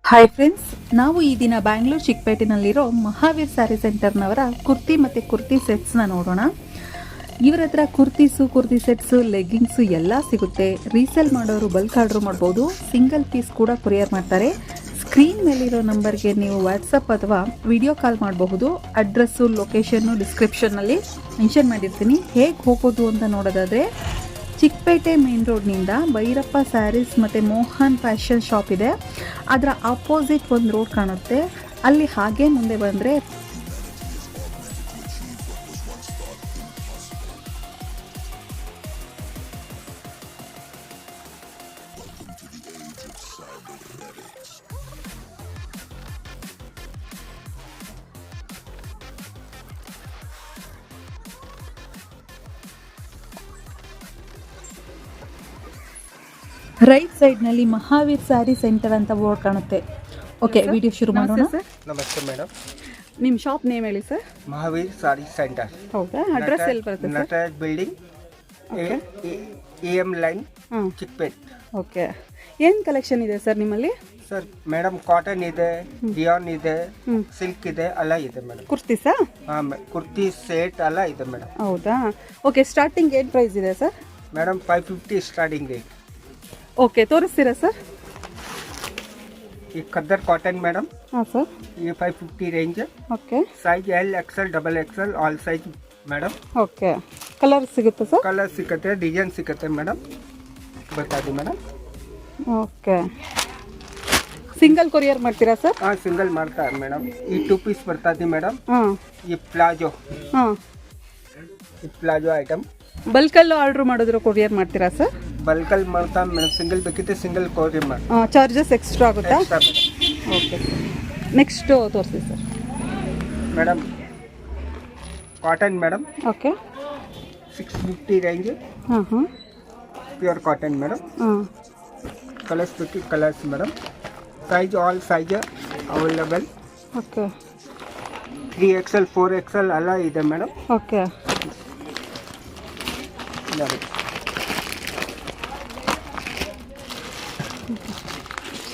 Hi friends, ನಾವು ಈ ದಿನ ಬ್ಯಾಂಗ್ಳೂರ್ ಚಿಕ್ಕಪೇಟೆನಲ್ಲಿರೋ ಮಹಾವೀರ್ ಸ್ಯಾರಿ ಸೆಂಟರ್ನವರ ಕುರ್ತಿ ಮತ್ತು ಕುರ್ತಿ ಸೆಟ್ಸ್ನ ನೋಡೋಣ. ಇವರ ಹತ್ರ ಕುರ್ತಿ ಸೆಟ್ಸು, ಲೆಗ್ಗಿಂಗ್ಸು ಎಲ್ಲ ಸಿಗುತ್ತೆ. ರೀಸೇಲ್ ಮಾಡೋರು ಬಲ್ಕ್ ಆರ್ಡ್ರ್ ಮಾಡ್ಬೋದು. ಸಿಂಗಲ್ ಪೀಸ್ ಕೂಡ ಕೊರಿಯರ್ ಮಾಡ್ತಾರೆ. ಸ್ಕ್ರೀನ್ ಮೇಲಿರೋ ನಂಬರ್ಗೆ ನೀವು ವಾಟ್ಸಪ್ ಅಥವಾ ವಿಡಿಯೋ ಕಾಲ್ ಮಾಡಬಹುದು. ಅಡ್ರೆಸ್ಸು, ಲೊಕೇಶನ್ನು ಡಿಸ್ಕ್ರಿಪ್ಷನ್ನಲ್ಲಿ ಮೆನ್ಷನ್ ಮಾಡಿರ್ತೀನಿ. ಹೇಗೆ ಹೋಗೋದು ಅಂತ ನೋಡೋದಾದರೆ, ಚಿಕ್ಕಪೇಟೆ ಮೇನ್ ರೋಡ್ನಿಂದ ಭೈರಪ್ಪ ಸ್ಯಾರೀಸ್ ಮತ್ತು ಮೋಹನ್ ಫ್ಯಾಷನ್ ಶಾಪ್ ಇದೆ. ಅದರ ಆಪೋಸಿಟ್ ಒಂದು ರೋಡ್ ಕಾಣುತ್ತೆ. ಅಲ್ಲಿ ಹಾಗೆ ಮುಂದೆ ಬಂದರೆ ರೈಟ್ ಸೈಡ್ನಲ್ಲಿ ಮಹಾವೀರ್ ಸ್ಯಾರಿ ಸೆಂಟರ್ ಅಂತ ಬೋರ್ಡ್ ಕಾಣುತ್ತೆ. ಓಕೆ, ವಿಡಿಯೋ ಶುರು ಮಾಡೋಣ. ನಮಸ್ತೆ ಮೇಡಮ್, ನಿಮ್ಮ ಶಾಪ್ ನೇಮ್ ಹೇಳಿ ಸರ್. ಮಹಾವೀರ್ ಸಾರಿ ಸೆಂಟರ್. ಹೌದಾ? ಅಡ್ರೆಸ್ ಎಲ್ಲಿ ಬರುತ್ತೆ sir? Nataraj building, AM line, Chickpet. Okay, ಏನು ಕಲೆಕ್ಷನ್ ಇದೆ ಸರ್ ನಿಮ್ಮಲ್ಲಿ? ಸರ್ ಮೇಡಮ್, ಕಾಟನ್ ಇದೆ, ರಿಯಾನ್ ಇದೆ, ಸಿಲ್ಕ್ ಇದೆ, ಎಲ್ಲ ಇದೆ ಮೇಡಮ್. ಕುರ್ತೀಸಾ? ಹಾಂ, ಕುರ್ತಿ ಸೆಟ್ ಎಲ್ಲ ಇದೆ ಮೇಡಮ್. ಹೌದಾ? ಓಕೆ, ಸ್ಟಾರ್ಟಿಂಗ್ ಏನು ಪ್ರೈಸ್ ಇದೆ sir? Madam 550 starting rate. Okay, ತೋರಿಸ್ತೀರಾ ಸರ್? ಈ ಖದ್ದರ್ ಕಾಟನ್ ಮೇಡಮ್. ಹಾಂ ಸರ್. ಈ 550 range. Okay. Size L, XL, XXL all size madam. Okay, colour ಸಿಗುತ್ತೆ ಸರ್? ಕಲರ್ ಸಿಗುತ್ತೆ, ಡಿಸೈನ್ ಸಿಗುತ್ತೆ ಮೇಡಮ್. ಬರ್ತಾಯಿದೆ ಮೇಡಮ್. ಓಕೆ, ಸಿಂಗಲ್ ಕೊರಿಯರ್ ಮಾಡ್ತೀರಾ ಸರ್? ಹಾಂ, ಸಿಂಗಲ್ ಮಾಡ್ತಾ ಮೇಡಮ್. ಈ 2 ಪೀಸ್ ಬರ್ತಾಯಿದೆ ಮೇಡಮ್. ಹಾಂ. ಈ ಪ್ಲಾಜೋ. ಹಾಂ, ಈ ಪ್ಲಾಜೋ ಐಟಮ್ ಬಲ್ಕಲ್ಲೂ ಆರ್ಡ್ರ್ ಮಾಡಿದ್ರು ಕೊರಿಯರ್ ಮಾಡ್ತೀರಾ ಸರ್? ಬಲ್ಕಲ್ಲಿ ಮಾಡ್ತಾ ಮೇಡಮ್. ಸಿಂಗಲ್ ಬೇಕಿದ್ರೆ ಸಿಂಗಲ್ ಕೊರಿಯರ್ ಮಾಡಿ. ಚಾರ್ಜಸ್ ಎಕ್ಸ್ಟ್ರಾ ಆಗುತ್ತಾ? ಎಕ್ಸ್ಟ್ರಾ ಓಕೆ, ನೆಕ್ಸ್ಟು ತೋರಿಸಿ sir. Madam, cotton madam. Okay. 650 range. ಹಾಂ ಹಾಂ. Pure cotton madam. ಹಾಂ. ಕಲರ್ಸ್ ಬೇಕಿದ್ರೆ colours madam. Size all size available. Okay. 3XL 4XL ಎಲ್ಲ ಇದೆ ಮೇಡಮ್. ಓಕೆ.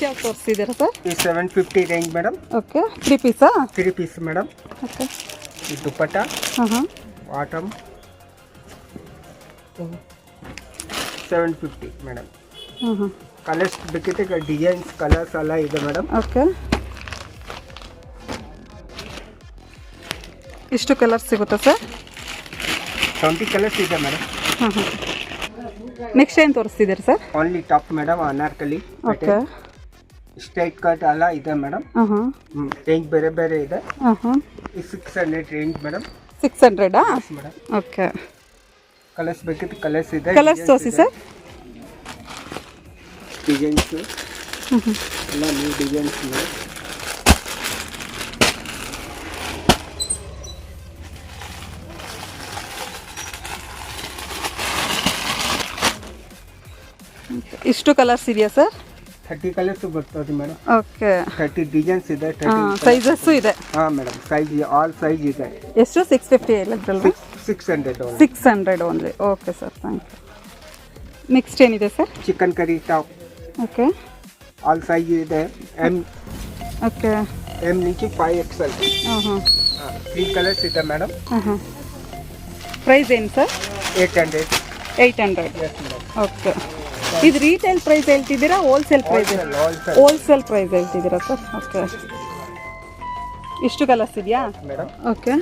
ಯಾವ ತೋರಿಸಿದ್ದೀರಾ ಸರ್? ಈ 750 ರೇಂಜ್ ಮೇಡಮ್. ಓಕೆ, 3 ಪೀಸಾ? 3 ಪೀಸ್ ಮೇಡಮ್. ಓಕೆ. ಈ ದುಪ್ಪಟ್ಟ. ಹಾಂ ಹಾಂ. Bottom 750 madam. ಹಾಂ ಹಾಂ. ಕಲರ್ಸ್ ಬೇಕಿದ್ರೆ ಡಿಸೈನ್ಸ್ ಕಲರ್ಸ್ ಎಲ್ಲ ಇದೆ ಮೇಡಮ್. ಓಕೆ. ಇಷ್ಟು ಕಲರ್ಸ್ ಸಿಗುತ್ತಾ ಸರ್? 20 ಕಲರ್ಸ್ ಇದೆ ಮೇಡಮ್. ಹಾಂ ಹಾಂ. ನೆಕ್ಸ್ಟ್ ಏನು ತೋರಿಸ್ತಿದ್ದೀರಾ sir? Only top madam. Anarkali, okay, straight cut ಎಲ್ಲ ಇದೆ ಮೇಡಮ್. ಹಾಂ ಹಾಂ. ರೇಂಜ್ ಬೇರೆ ಬೇರೆ ಇದೆ. ಹಾಂ ಹಾಂ. ಈ 600 range madam. 600 madam. Okay. Colours ಬೇಕಿದ್ರೆ ಕಲರ್ಸ್ ಇದೆ. ಕಲರ್ಸ್ ತೋರಿಸಿ ಸರ್. ಡಿಸೈನ್ಸ್ ಎಲ್ಲ ನ್ಯೂ ಡಿಸೈನ್ಸ್ ಇದೆ. ಇಷ್ಟು ಕಲರ್ಸ್ ಇದೆಯಾ ಸರ್? 30 ಕಲರ್ಸ್ ಬರ್ತದೆ ಮೇಡಮ್. ಓಕೆ. 30 ಡಿಸೈನ್ಸ್ ಇದೆ. ಸೈಜಸ್ಸು ಇದೆ. ಹಾಂ ಮೇಡಮ್, ಸೈಜ್ ಆಲ್ ಸೈಜ್ ಇದೆ. ಎಷ್ಟು? 650 ಹೇಳಿದ್ರಲ್ವ? 600 600 only. Okay sir, thank you. Next ಏನಿದೆ sir? Chikankari top. Okay. All size ಇದೆ. ಓಕೆ. M నుంచి 5XL. ಹಾಂ ಹಾಂ. 3 ಕಲರ್ಸ್ ಇದೆ ಮೇಡಮ್. ಹಾಂ ಹಾಂ. ಪ್ರೈಸ್ ಏನು ಸರ್? 800. 800. Yes madam. ಓಕೆ. ಇದು ರೀಟೇಲ್ ಪ್ರೈಸ್ ಹೇಳ್ತಿದ್ದೀರಾ, ಹೋಲ್ಸೇಲ್ ಪ್ರೈಸ್? ಹೋಲ್ಸೇಲ್ ಪ್ರೈಸ್ ಹೇಳ್ತಿದ್ದೀರಾ ಸರ್? ಓಕೆ. ಇಷ್ಟು ಕಲರ್ಸ್ ಇದೆಯಾ madam? Okay.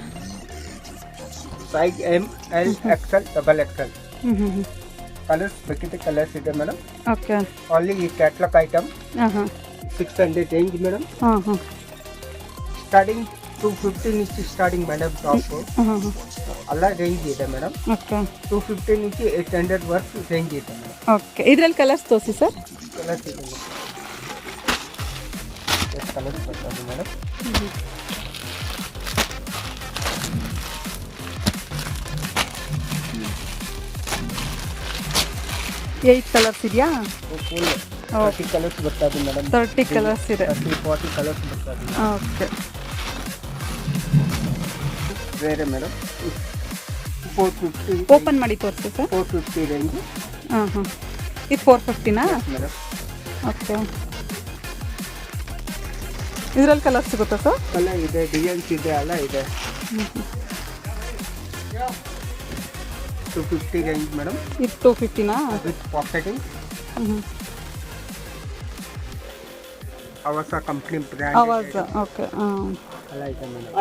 Size M, L, XL, XXL. ಹ್ಞೂ ಹ್ಞೂ ಹ್ಞೂ. ಕಲರ್ಸ್ ಬೇಕಿದ್ರೆ ಕಲರ್ಸ್ ಇದೆ ಮೇಡಮ್. ಓಕೆ. ಓನ್ಲಿ ಈ ಕ್ಯಾಟ್ಲಾಗ್ ಐಟಮ್. ಹಾಂ ಹಾಂ. 600 ರೇಂಜ್ ಮೇಡಮ್. ಹಾಂ ಹಾಂ. ಸ್ಟಾರ್ಟಿಂಗ್ 250 నుంచి ಸ್ಟಾರ್ಟಿಂಗ್ ಮೇಡಮ್. ಟಾಪ್ ಹಾಂ ಹಾಂ. ಎಲ್ಲ ರೇಂಜ್ ಇದೆ ಮೇಡಮ್. ಓಕೆ. 250 నుంచి 800 ವರ್ಕ್ ರೇಂಜ್ ಇದೆ ಮೇಡಮ್. ಓಕೆ, ಇದರಲ್ಲಿ ಕಲರ್ಸ್ ತೋರಿಸಿ ಸರ್. ಕಲರ್ಸ್ ಇದೆ ಮೇಡಮ್. ಎಷ್ಟು ಕಲರ್ಸ್ ಬರ್ತದೆ ಮೇಡಮ್? 8 ಕಲರ್ಸ್ ಇದೆಯಾ? ಫುಲ್ 30 ಕಲರ್ಸ್ ಬರ್ತದೆ ಮೇಡಮ್. 30 ಕಲರ್ಸ್ ಇದೆ. 30-40 ಕಲರ್ಸ್ ಬರ್ತದೆ. ಓಕೆ. ಬೇರೆ ಮೇಡಮ್ 450. ಓಪನ್ ಮಾಡಿ ತೋರಿಸಿ ಸರ್. 450 ರೇಂಜ್. ಹಾಂ ಹಾಂ. ಇದು 450ನಾ? ಮೇಡಮ್. ಓಕೆ. ಇದರಲ್ಲಿ ಕಲರ್ ಸಿಗುತ್ತಾ ಸರ್? ಕಲರ್ ಇದೆ, ಡಿಸೈನ್ಸ್ ಇದೆ, ಎಲ್ಲ ಇದೆ. 250 ರೇಂಜ್ ಮೇಡಮ್. ಇದು 250ನಾ? With pocketing. Avaasa company brand. Avaasa, okay. ಹಾಂ, ಎಲ್ಲ ಇದೆ ಮೇಡಮ್.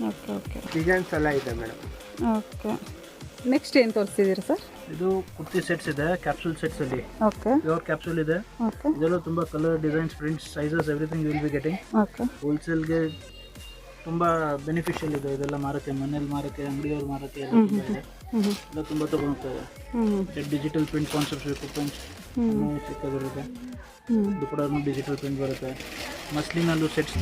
Okay okay. ಡಿಸೈನ್ಸ್ ಎಲ್ಲ ಇದೆ ಮೇಡಮ್. ಓಕೆ. ನೆಕ್ಸ್ಟ್ ಏನು ತೋರಿಸ್ತಿದ್ದೀರಾ ಸರ್? ಇದು ಕುರ್ತಿ ಸೆಟ್ಸ್ ಇದೆ, ಕ್ಯಾಪ್ಸೂಲ್ ಸೆಟ್ಸ್ ಅಲ್ಲಿ. ಓಕೆ. ಪ್ಯೂರ್ ಕ್ಯಾಪ್ಸೂಲ್ ಇದೆ. ಓಕೆ. ಇದರಲ್ಲೂ ತುಂಬ colour, designs, prints, sizes everything will be getting. Okay. ಹೋಲ್ಸೇಲ್ಗೆ ತುಂಬ ಬೆನಿಫಿಷಿಯಲ್ ಇದೆ ಇದೆಲ್ಲ ಮಾರಕ್ಕೆ, ಮನೇಲಿ ಮಾರಕ್ಕೆ, ಅಂಗಡಿಯವ್ರು ಮಾರಕ್ಕೆ ಎಲ್ಲ ತುಂಬ ಇದೆ. ಎಲ್ಲ ತುಂಬ ತೊಗೊಳ್ತಾರೆ. ಡಿಜಿಟಲ್ ಪ್ರಿಂಟ್ ಕಾನ್ಸೆಪ್ಟ್ಸ್ ಬೇಕು, ಪ್ರಿಂಟ್ಸ್ ಚಿಕ್ಕದಿರುತ್ತೆ. ಇದು ಕೂಡ ಡಿಜಿಟಲ್ ಪ್ರಿಂಟ್ ಬರುತ್ತೆ. ಮಸ್ಲಿನಲ್ಲೂ ಸೆಟ್ಸ್,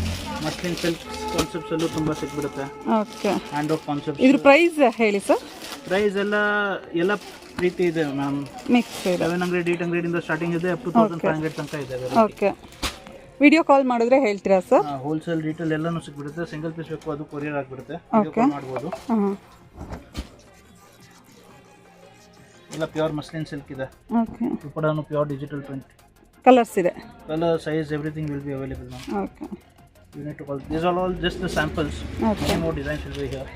ಮಸ್ಲಿನ್ ಸಿಲ್ಕ್ ಕಾನ್ಸೆಪ್ಟ್ಸಲ್ಲೂ ತುಂಬ ಸಿಕ್ಬಿಡುತ್ತೆ. ಓಕೆ. Hand of concept. ಇದ್ರ ಪ್ರೈಸ್ ಹೇಳಿ ಸರ್? ಪ್ರೈಸ್ ಎಲ್ಲ ಪ್ರೀತಿ ಇದೆ ಮ್ಯಾಮ್. ಮಿಕ್ಸ್ ಇದೆ. 700, 800 ಇಂದ ಸ್ಟಾರ್ಟಿಂಗ್ ಇದೆ, ಅಪ್ ಟು 1500 ತನಕ ಇದೆ. ಓಕೆ. ವಿಡಿಯೋ ಕಾಲ್ ಮಾಡಿದ್ರೆ ಹೇಳ್ತೀರಾ ಸರ್? ಹೋಲ್ಸೇಲ್, ರೀಟೇಲ್ ಎಲ್ಲನೂ ಸಿಕ್ಬಿಡುತ್ತೆ. ಸಿಂಗಲ್ ಪೀಸ್ ಬೇಕು ಅದು ಕೊರಿಯರ್ ಆಗಿಬಿಡುತ್ತೆ, ಓಕೆ, ಮಾಡ್ಬೋದು. ಹಾಂ. ಎಲ್ಲ ಪ್ಯೂರ್ ಮಸ್ಲಿನ್ ಸಿಲ್ಕ್ ಇದೆ. ಓಕೆ. ಇದು ಕೂಡ ಪ್ಯೂರ್ ಡಿಜಿಟಲ್ ಪ್ರಿಂಟ್. ಕಲರ್ಸ್ ಇದೆ. Colour, size, everything will be available ma'am. Okay. You need to call. These are all just the samples. Okay. Many more designs will be here.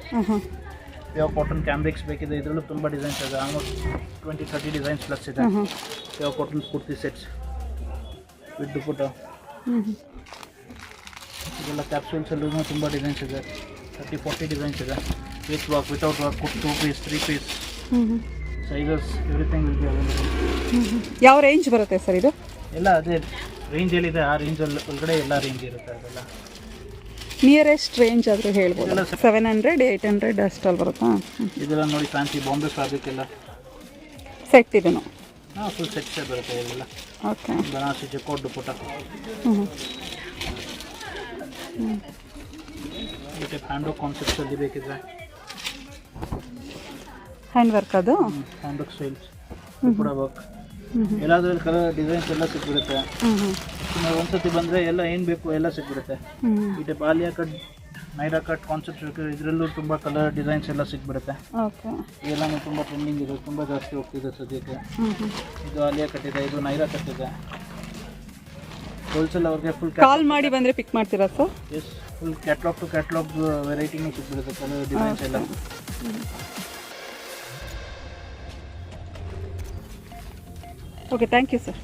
Pure cotton cambrics ಬೇಕಿದೆ, ಇದರಲ್ಲೂ ತುಂಬ designs ಇದೆ. Almost 20-30 designs plus ಇದೆ. Pure cotton kurti sets with dupatta. ಇದೆಲ್ಲ ಕ್ಯಾಪ್ಸೂಲ್ಸಲ್ಲೂ ತುಂಬ designs ಇದೆ. 30-40 designs ಇದೆ. With work, without work, 2 piece, 3 piece, sizes, everything will be available. ಯಾವ ರೇಂಜ್ ಬರುತ್ತೆ ಸರ್ ಇದು? ಎಲ್ಲ ಅದೇ ರೇಂಜಲ್ಲಿದೆ, ಆ ರೇಂಜಲ್ಲಿ ಒಳಗಡೆ ಎಲ್ಲ ರೇಂಜ್ ಇರುತ್ತೆ. ಅದೆಲ್ಲ ನಿಯರೆಸ್ಟ್ ರೇಂಜ್ ಆದರೂ ಹೇಳ್ಬೋದು. 700, 800 ಅಷ್ಟಲ್ಲಿ ಬರುತ್ತಾ? ಇದೆಲ್ಲ ನೋಡಿ ಫ್ಯಾನ್ಸಿ ಬಾಂಬೆ ಫ್ಯಾಬ್ರಿಕ್ ಎಲ್ಲ ಸೆಟ್ ಇದನ್ನು. ಹಾಂ, ಫುಲ್ ಸೆಟ್ಸೇ ಬರುತ್ತೆ ಇದೆಲ್ಲ. ಓಕೆ. ಬನಾರಸಿ ಚೆಕ್ಔಟ್ ದುಪಟ್ಟ. ಮತ್ತೆ ಹ್ಯಾಂಡ್ ಕಾನ್ಸೆಪ್ಟ್ಸಲ್ಲಿ ಬೇಕಿದ್ರೆ ಹ್ಯಾಂಡ್ ವರ್ಕ್ ಅದು? ಹ್ಯಾಂಡ್ ಸ್ಟೈಲ್ಸ್, ದುಪಟ್ಟ ವರ್ಕ್, ಎಲ್ಲಾದ್ರಲ್ಲಿ ಕಲರ್, ಡಿಸೈನ್ಸ್ ಎಲ್ಲ ಸಿಕ್ಬಿಡುತ್ತೆ. ಒಂದ್ಸತಿ ಬಂದರೆ ಎಲ್ಲ ಏನು ಬೇಕು ಎಲ್ಲ ಸಿಕ್ಬಿಡುತ್ತೆ. ಈ type Alia cut, Naira cut concepts ಬೇಕು, ಇದರಲ್ಲೂ ತುಂಬ ಕಲರ್, ಡಿಸೈನ್ಸ್ ಎಲ್ಲ ಸಿಕ್ಬಿಡುತ್ತೆ. ಓಕೆ. ಇದೆಲ್ಲನೂ ತುಂಬ ಟ್ರೆಂಡಿಂಗ್ ಇದೆ, ತುಂಬ ಜಾಸ್ತಿ ಹೋಗ್ತಿದೆ ಸದ್ಯಕ್ಕೆ. ಇದು ಆಲಿಯಾ ಕಟ್ ಇದೆ, ಇದು ನೈರಾ ಕಟ್ ಇದೆ. ಹೋಲ್ಸೇಲ್ ಅವ್ರಿಗೆ ಫುಲ್ ಕಾಲ್ ಮಾಡಿ ಬಂದರೆ ಪಿಕ್ ಮಾಡ್ತೀರಾ sir? Yes, full catalogue to catalogue ವೆರೈಟಿನೂ ಸಿಕ್ಬಿಡುತ್ತೆ, ಕಲರ್, ಡಿಸೈನ್ಸ್ ಎಲ್ಲ. Okay, thank you sir.